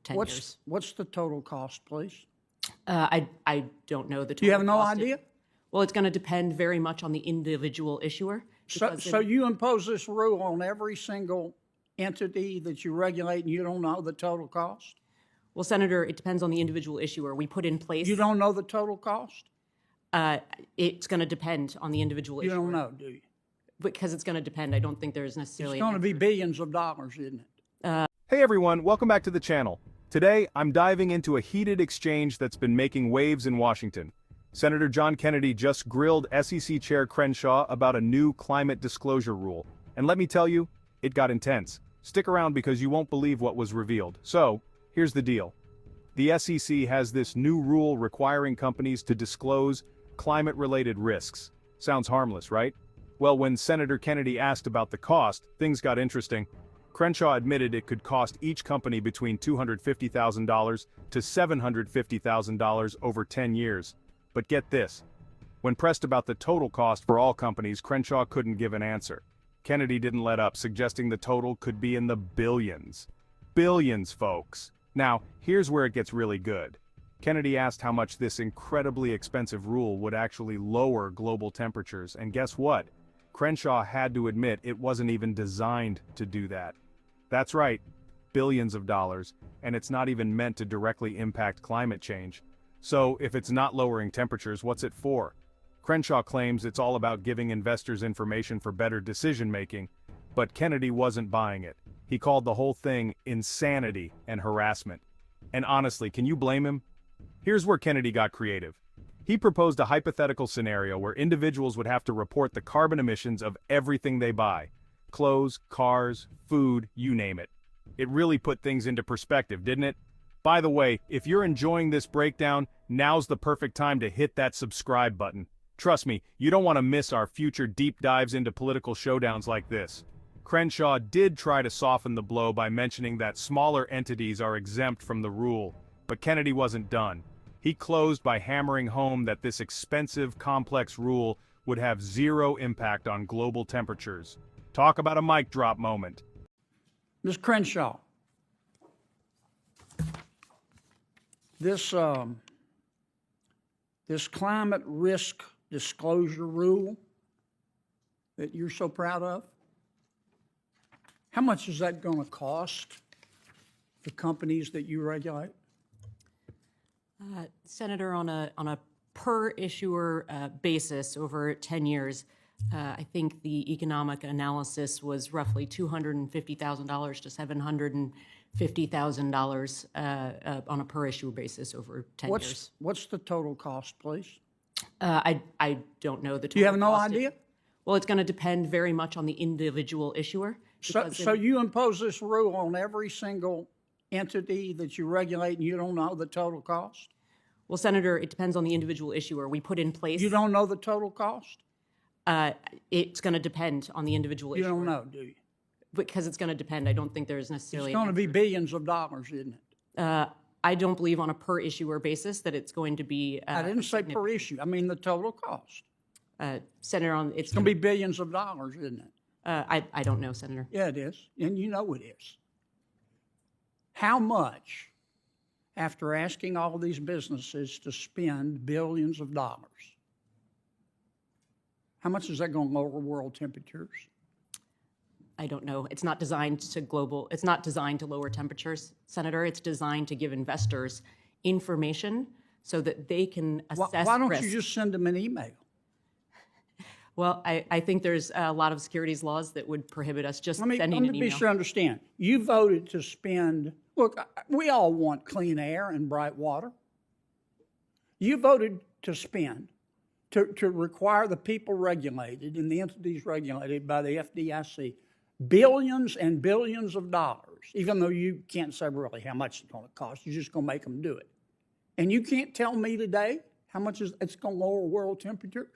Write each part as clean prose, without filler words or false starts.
10 years. What's the total cost, please? I don't know the total You have no cost. idea? Well, it's going to depend very much on the individual issuer. So you impose this rule on every single entity that you regulate and you don't know the total cost? Well, Senator, it depends on the individual issuer. We put in place. You don't know the total cost? It's going to depend on the individual You issuer. don't know, do you? Because it's going to depend. I don't think there's necessarily. It's going to be billions of dollars, isn't it? Hey everyone, welcome back to the channel. Today, I'm diving into a heated exchange that's been making waves in Washington. Senator John Kennedy just grilled SEC Chair Crenshaw about a new climate disclosure rule. And let me tell you, it got intense. Stick around because you won't believe what was revealed. So, here's the deal. The SEC has this new rule requiring companies to disclose climate-related risks. Sounds harmless, right? Well, when Senator Kennedy asked about the cost, things got interesting. Crenshaw admitted it could cost each company between $250,000 to $750,000 over 10 years. But get this. When pressed about the total cost for all companies, Crenshaw couldn't give an answer. Kennedy didn't let up, suggesting the total could be in the billions. Billions, folks. Now, here's where it gets really good. Kennedy asked how much this incredibly expensive rule would actually lower global temperatures, and guess what? Crenshaw had to admit it wasn't even designed to do that. That's right, billions of dollars, and it's not even meant to directly impact climate change. So, if it's not lowering temperatures, what's it for? Crenshaw claims it's all about giving investors information for better decision-making, but Kennedy wasn't buying it. He called the whole thing insanity and harassment. And honestly, can you blame him? Here's where Kennedy got creative. He proposed a hypothetical scenario where individuals would have to report the carbon emissions of everything they buy. Clothes, cars, food, you name it. It really put things into perspective, didn't it? By the way, if you're enjoying this breakdown, now's the perfect time to hit that subscribe button. Trust me, you don't want to miss our future deep dives into political showdowns like this. Crenshaw did try to soften the blow by mentioning that smaller entities are exempt from the rule, but Kennedy wasn't done. He closed by hammering home that this expensive, complex rule would have zero impact on global temperatures. Talk about a mic drop moment. Ms. Crenshaw, this climate risk disclosure rule that you're so proud of, how much is that going to cost the companies that you regulate? Senator, on a per issuer basis over 10 years, I think the economic analysis was roughly $250,000 to $750,000 on a per issuer basis over 10 years. What's the total cost, please? I don't know the total You have no cost. idea? Well, it's going to depend very much on the individual issuer. So you impose this rule on every single entity that you regulate and you don't know the total cost? Well, Senator, it depends on the individual issuer. We put in place. You don't know the total cost? It's going to depend on the individual You issuer. don't know, do you? Because it's going to depend. I don't think there's necessarily. It's going to be billions of dollars, isn't it? I don't believe on a per issuer basis that it's going to be. I didn't say per issue. I mean the total cost. Senator, It's going to be billions of dollars, isn't it? I don't know, Senator. Yeah, it is, and you know it is. How much, after asking all these businesses to spend billions of dollars, how much is that going to lower world temperatures? I don't know. It's not designed to It's not designed to lower temperatures, Senator. It's designed to give investors information so that they can assess Why don't risk. you just send them an email? Well, I think there's a lot of securities laws that would prohibit us just sending an email. Let me be sure I understand. You voted to spend, look, we all want clean air and bright water. You voted to spend, to require the people regulated and the entities regulated by the FDIC billions and billions of dollars, even though you can't say really how much it's going to cost. You're just going to make them do it. And you can't tell me today how much it's going to lower world temperatures?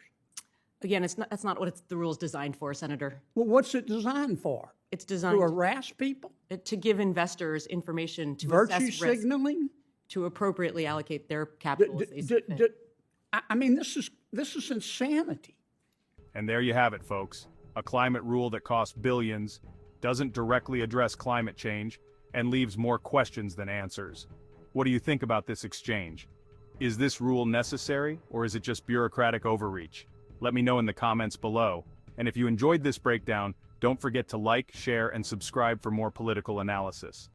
Again, that's not what the rule is designed for, Senator. Well, what's it designed for? It's designed to harass people? To give investors information to Virtue assess risk, signaling? to appropriately allocate their capital as they see fit. I mean, this is insanity. And there you have it, folks. A climate rule that costs billions, doesn't directly address climate change, and leaves more questions than answers. What do you think about this exchange? Is this rule necessary, or is it just bureaucratic overreach? Let me know in the comments below. And if you enjoyed this breakdown, don't forget to like, share, and subscribe for more political analysis.